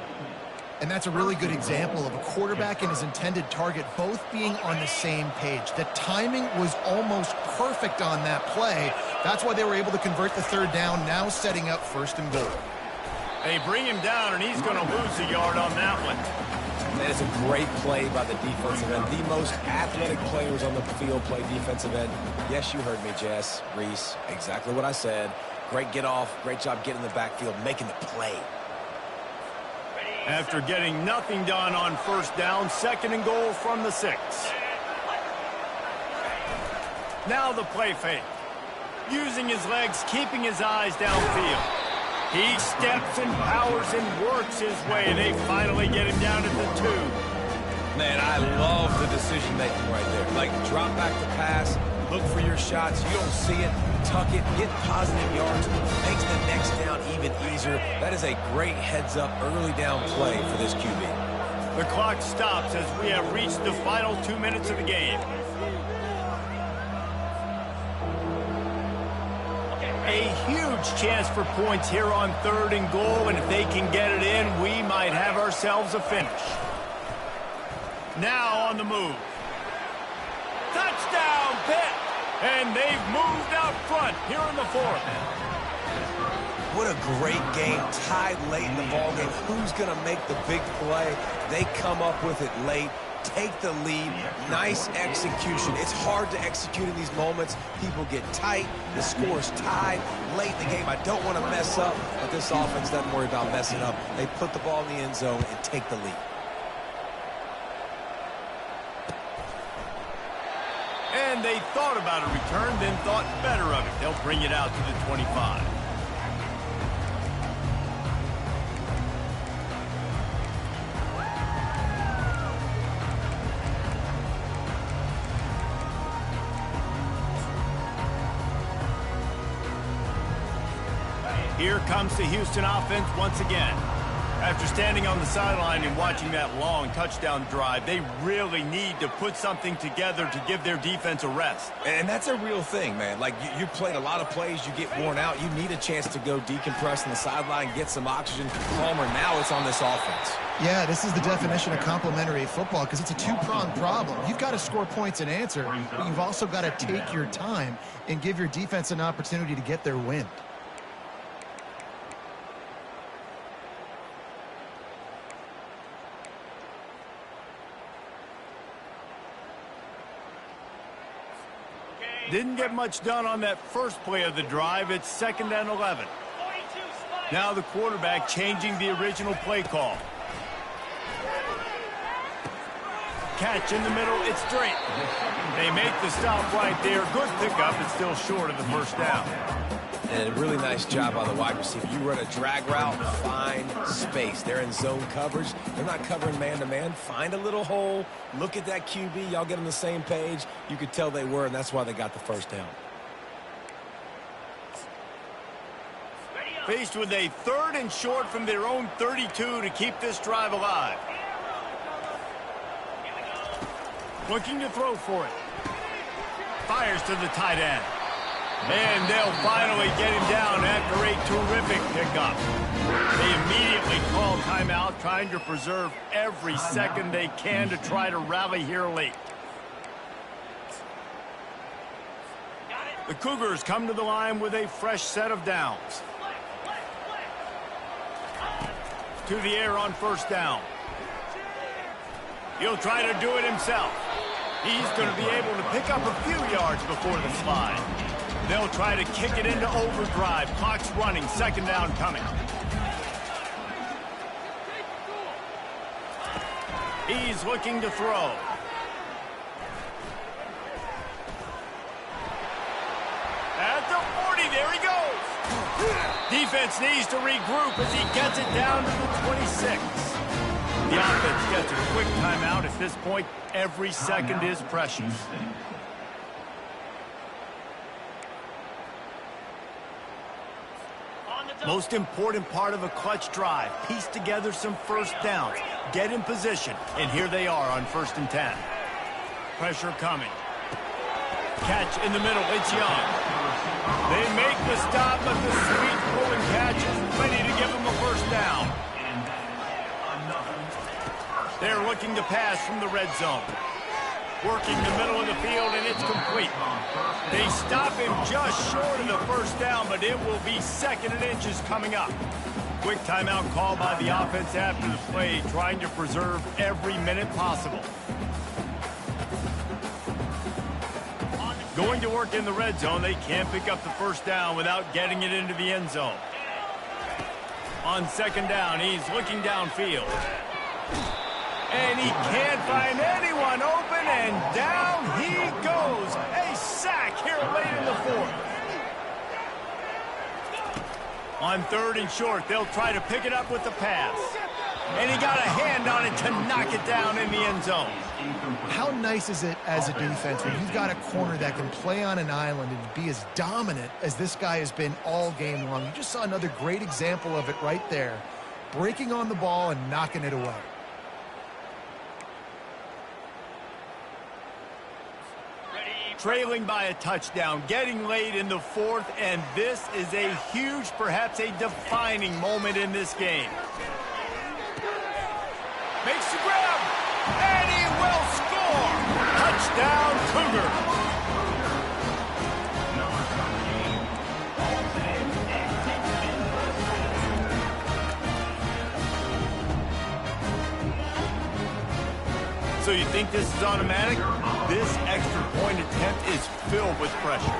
And that's a really good example of a quarterback and his intended target both being on the same page. The timing was almost perfect on that play. That's why they were able to convert the 3rd down, now setting up 1st and goal. They bring him down, and he's going to lose a yard on that one. That is a great play by the defensive end. The most athletic players on the field play defensive end. Yes, you heard me, Jess, Reese. Exactly what I said. Great get off. Great job getting in the backfield, making the play. After getting nothing done on 1st down, 2nd and goal from the 6. Now the play fake. Using his legs, keeping his eyes downfield. He steps and powers and works his way, and they finally get him down at the 2. Man, I love the decision-making right there. Like, drop back the pass, look for your shots. You don't see it, tuck it, get positive yards, makes the next down even easier. That is a great heads-up, early down play for this QB. The clock stops as we have reached the final 2 minutes of the game. A huge chance for points here on 3rd and goal, and if they can get it in, we might have ourselves a finish. Now on the move. Touchdown, Pitt! And they've moved out front here in the 4th. What a great game, tied late in the ballgame. Who's going to make the big play? They come up with it late, take the lead. Nice execution. It's hard to execute in these moments. People get tight. The score's tied late in the game. I don't want to mess up, but this offense doesn't worry about messing up. They put the ball in the end zone and take the lead. And they thought about a return, then thought better of it. They'll bring it out to the 25. Here comes the Houston offense once again. After standing on the sideline and watching that long touchdown drive, they really need to put something together to give their defense a rest. And that's a real thing, man. Like, you played a lot of plays, you get worn out. You need a chance to go decompress on the sideline, get some oxygen. Palmer, now it's on this offense. Yeah, this is the definition of complementary football because it's a two-pronged problem. You've got to score points and answer, but you've also got to take your time and give your defense an opportunity to get their win. Didn't get much done on that first play of the drive. It's 2nd and 11. Now the quarterback changing the original play call. Catch in the middle. It's straight. They make the stop right there. Good pickup. It's still short of the 1st down. And a really nice job by the wide receiver. You run a drag route, find space. They're in zone coverage. They're not covering man-to-man. Find a little hole. Look at that QB. Y'all get on the same page. You could tell they were, and that's why they got the 1st down. Faced with a 3rd and short from their own 32 to keep this drive alive. Looking to throw for it. Fires to the tight end. And they'll finally get him down after a terrific pickup. They immediately call timeout, trying to preserve every second they can to try to rally here late. The Cougars come to the line with a fresh set of downs. To the air on first down. He'll try to do it himself. He's going to be able to pick up a few yards before the slide. They'll try to kick it into overdrive. Clock's running. Second down coming. He's looking to throw. At the 40, there he goes. Defense needs to regroup as he gets it down to the 26. The offense gets a quick timeout. At this point, every second is precious. Most important part of a clutch drive. Piece together some first downs. Get in position. And here they are on 1st and 10. Pressure coming. Catch in the middle. It's Young. They make the stop, but the sweet pull and catch is ready to give them a first down. They're looking to pass from the red zone. Working the middle of the field, and it's complete. They stop him just short of the first down, but it will be 2nd and inches coming up. Quick timeout call by the offense after the play, trying to preserve every minute possible. Going to work in the red zone, they can't pick up the first down without getting it into the end zone. On 2nd down, he's looking downfield. And he can't find anyone open, and down he goes. A sack here late in the 4th. On 3rd and short, they'll try to pick it up with the pass. And he got a hand on it to knock it down in the end zone. How nice is it as a defense when you've got a corner that can play on an island and be as dominant as this guy has been all game long? You just saw another great example of it right there. Breaking on the ball and knocking it away. Trailing by a touchdown, getting late in the 4th, and this is a huge, perhaps a defining moment in this game. Makes the grab, and he will score! Touchdown, Cougar! So you think this is automatic? This extra point attempt is filled with pressure.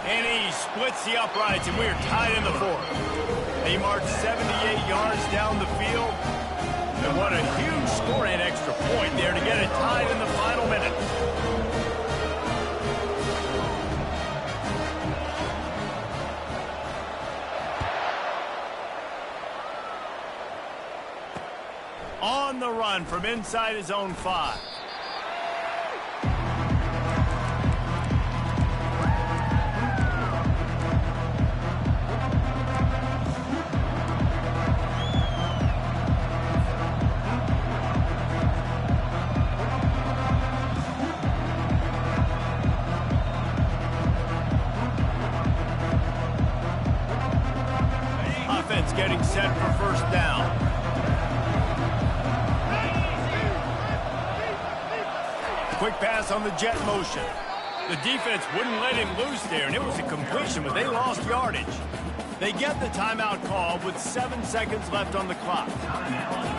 And he splits the uprights, and we're tied in the 4th. They march 78 yards down the field. And what a huge scoring extra point there to get it tied in the final minute. On the run from inside his own 5. Offense getting set for first down. Quick pass on the jet motion. The defense wouldn't let him loose there, and it was a completion, but they lost yardage. They get the timeout call with 7 seconds left on the clock.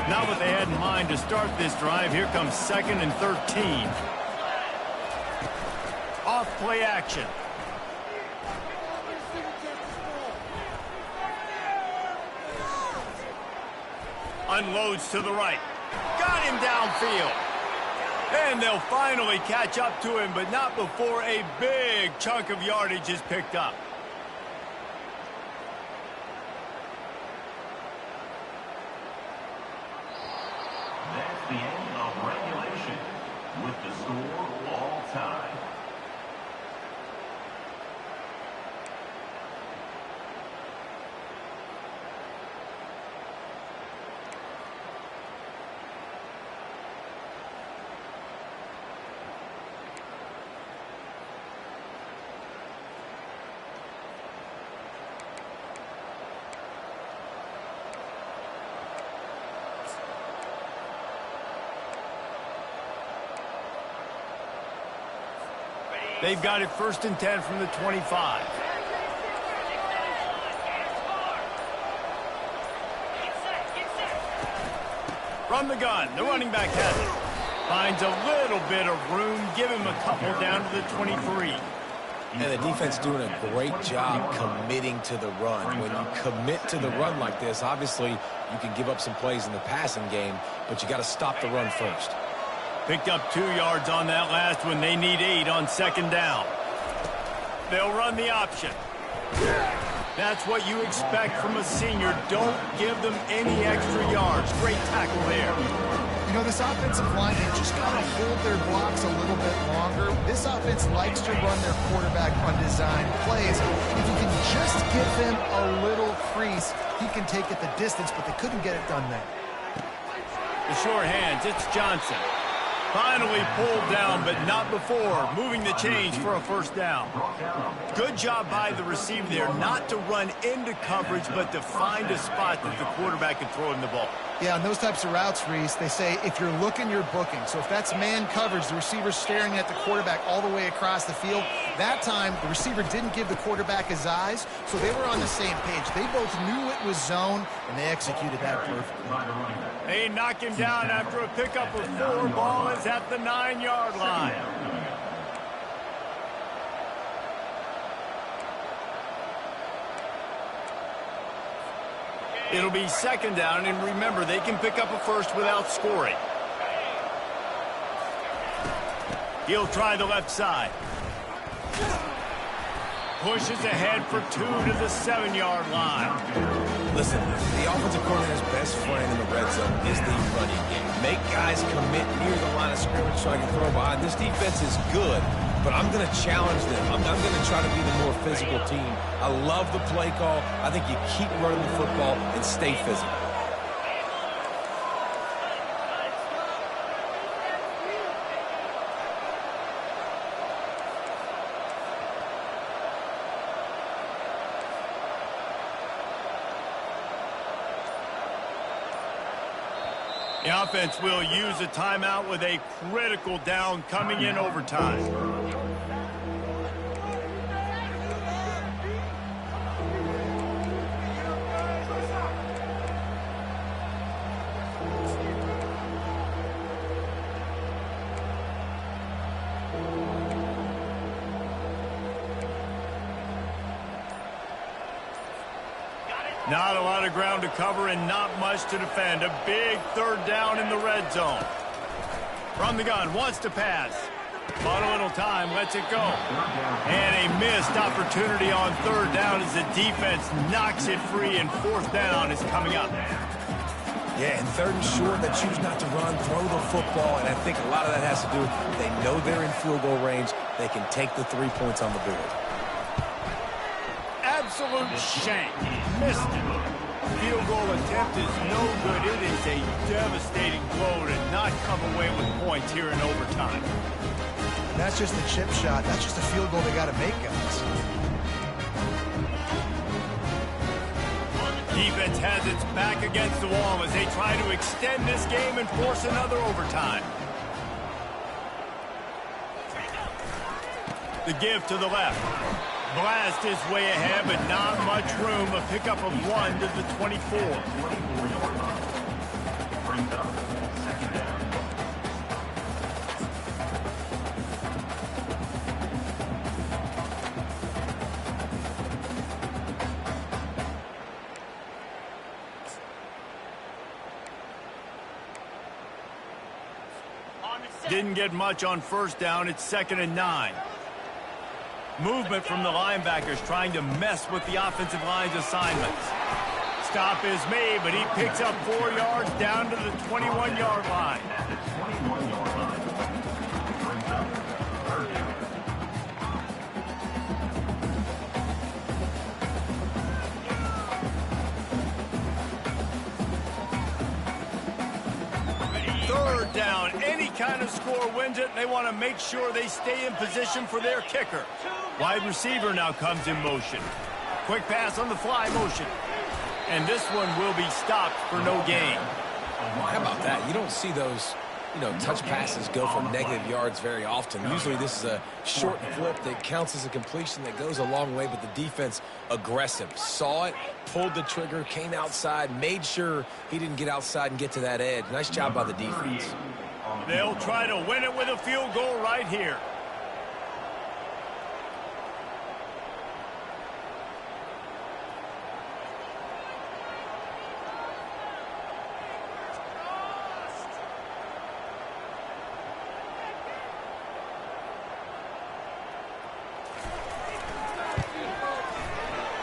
Not what they had in mind to start this drive. Here comes 2nd and 13. Off play action. Unloads to the right. Got him downfield. And they'll finally catch up to him, but not before a big chunk of yardage is picked up. That's the end of regulation with the score all time. They've got it 1st and 10 from the 25. From the gun, the running back has it. Finds a little bit of room. Give him a couple down to the 23. And the defense doing a great job committing to the run. When you commit to the run like this, obviously you can give up some plays in the passing game, but you got to stop the run first. Picked up 2 yards on that last one. They need 8 on 2nd down. They'll run the option. That's what you expect from a senior. Don't give them any extra yards. Great tackle there. You know, this offensive line, they just got to hold their blocks a little bit longer. This offense likes to run their quarterback on design plays. If you can just give him a little crease, he can take it the distance, but they couldn't get it done there. The short hands, it's Johnson. Finally pulled down, but not before. Moving the chains for a 1st down. Good job by the receiver there, not to run into coverage, but to find a spot that the quarterback can throw him the ball. Yeah, on those types of routes, Reese, they say if you're looking, you're booking. So if that's man coverage, the receiver's staring at the quarterback all the way across the field. That time, the receiver didn't give the quarterback his eyes, so they were on the same page. They both knew it was zone, and they executed that perfectly. They knock him down after a pickup of 4. Ball is at the 9-yard line. It'll be 2nd down, and remember, they can pick up a 1st without scoring. He'll try the left side. Pushes ahead for 2 to the 7-yard line. Listen, the offensive coordinator's best friend in the red zone is the running game. Make guys commit near the line of scrimmage so I can throw behind. This defense is good, but I'm going to challenge them. I'm going to try to be the more physical team. I love the play call. I think you keep running the football and stay physical. The offense will use a timeout with a critical down coming in overtime. Not a lot of ground to cover and not much to defend. A big 3rd down in the red zone. From the gun, wants to pass. Bought a little time, lets it go. And a missed opportunity on 3rd down as the defense knocks it free, and 4th down is coming up. Yeah, and 3rd and short, they choose not to run, throw the football, and I think a lot of that has to do, they know they're in field goal range. They can take the 3 points on the board. Absolute shank. Missed it. Field goal attempt is no good. It is a devastating blow to not come away with points here in overtime. That's just a chip shot. That's just a field goal they got to make, guys. Defense has its back against the wall as they try to extend this game and force another overtime. The give to the left. Blast his way ahead, but not much room. A pickup of 1 to the 24. Didn't get much on 1st down. It's 2nd and 9. Movement from the linebackers trying to mess with the offensive line's assignments. Stop is made, but he picks up 4 yards down to the 21-yard line. Third down, any kind of score wins it. They want to make sure they stay in position for their kicker. Wide receiver now comes in motion. Quick pass on the fly motion. And this one will be stopped for no gain. How about that? You don't see those touch passes go for negative yards very often. Usually this is a short flip that counts as a completion that goes a long way, but the defense aggressive. Saw it, pulled the trigger, came outside, made sure he didn't get outside and get to that edge. Nice job by the defense. They'll try to win it with a field goal right here.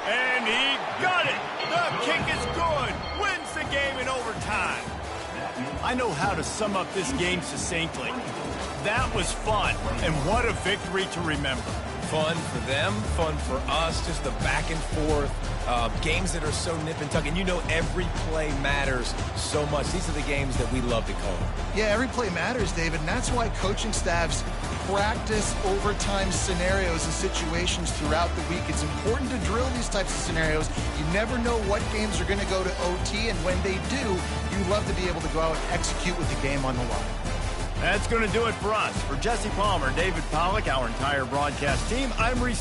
And he got it. The kick is good. Wins the game in overtime. I know how to sum up this game succinctly. That was fun, and what a victory to remember. Fun for them, fun for us, just the back and forth. Games that are so nip and tuck, and every play matters so much. These are the games that we love to call. Yeah, every play matters, David, and that's why coaching staffs practice overtime scenarios and situations throughout the week. It's important to drill these types of scenarios. You never know what games are going to go to OT, and when they do, you love to be able to go out and execute with the game on the line. That's going to do it for us. For Jesse Palmer, David Pollack, our entire broadcast team, I'm Reese